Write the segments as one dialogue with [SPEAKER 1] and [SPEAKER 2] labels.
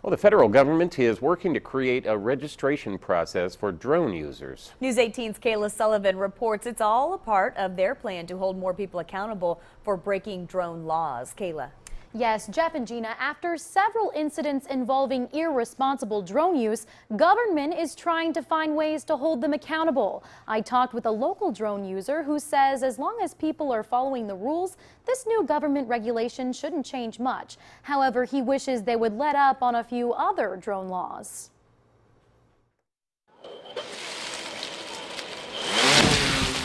[SPEAKER 1] Well, the federal government is working to create a registration process for drone users.
[SPEAKER 2] News 18's Kayla Sullivan reports it's all a part of their plan to hold more people accountable for breaking drone laws. Kayla.
[SPEAKER 3] Yes, Jeff and Gina, after several incidents involving irresponsible drone use, government is trying to find ways to hold them accountable. I talked with a local drone user who says as long as people are following the rules, this new government regulation shouldn't change much. However, he wishes they would let up on a few other drone laws.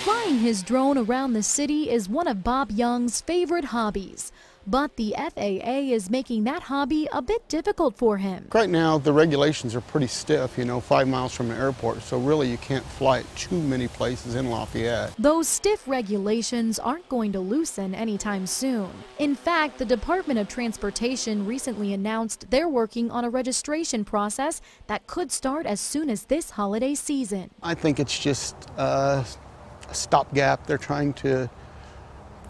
[SPEAKER 4] Flying his drone around the city is one of Bob Young's favorite hobbies. But the FAA is making that hobby a bit difficult for him.
[SPEAKER 5] Right now, the regulations are pretty stiff, 5 miles from the airport, so really you can't fly at too many places in Lafayette.
[SPEAKER 4] Those stiff regulations aren't going to loosen anytime soon. In fact, the Department of Transportation recently announced they're working on a registration process that could start as soon as this holiday season.
[SPEAKER 5] I think it's just a stopgap. They're trying to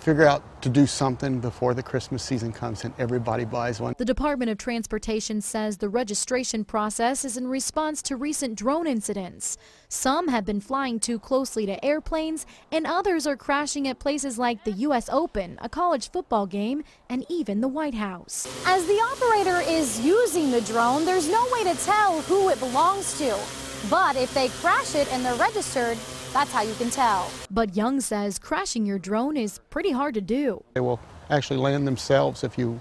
[SPEAKER 5] figure out to do something before the Christmas season comes and everybody buys one.
[SPEAKER 4] The Department of Transportation says the registration process is in response to recent drone incidents. Some have been flying too closely to airplanes, and others are crashing at places like the U.S. Open, a college football game, and even the White House.
[SPEAKER 3] As the operator is using the drone, there's no way to tell who it belongs to. But if they crash it and they're registered, that's how you can tell.
[SPEAKER 4] But Young says crashing your drone is pretty hard to do.
[SPEAKER 5] They will actually land themselves if you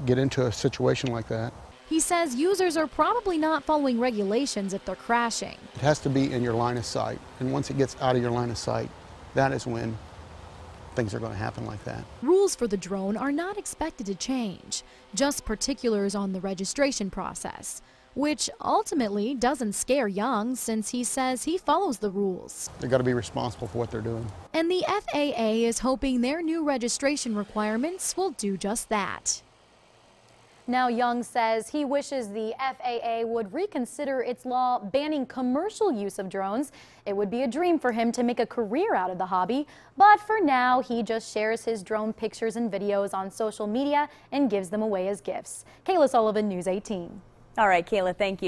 [SPEAKER 5] get into a situation like that.
[SPEAKER 4] He says users are probably not following regulations if they're crashing.
[SPEAKER 5] It has to be in your line of sight, and once it gets out of your line of sight, that is when things are going to happen like that.
[SPEAKER 4] Rules for the drone are not expected to change, just particulars on the registration process, which ultimately doesn't scare Young since he says he follows the rules.
[SPEAKER 5] They've got to be responsible for what they're doing.
[SPEAKER 4] And the FAA is hoping their new registration requirements will do just that.
[SPEAKER 3] Now, Young says he wishes the FAA would reconsider its law banning commercial use of drones. It would be a dream for him to make a career out of the hobby, but for now, he just shares his drone pictures and videos on social media and gives them away as gifts. Kayla Sullivan, News 18.
[SPEAKER 2] All right, Kayla, thank you.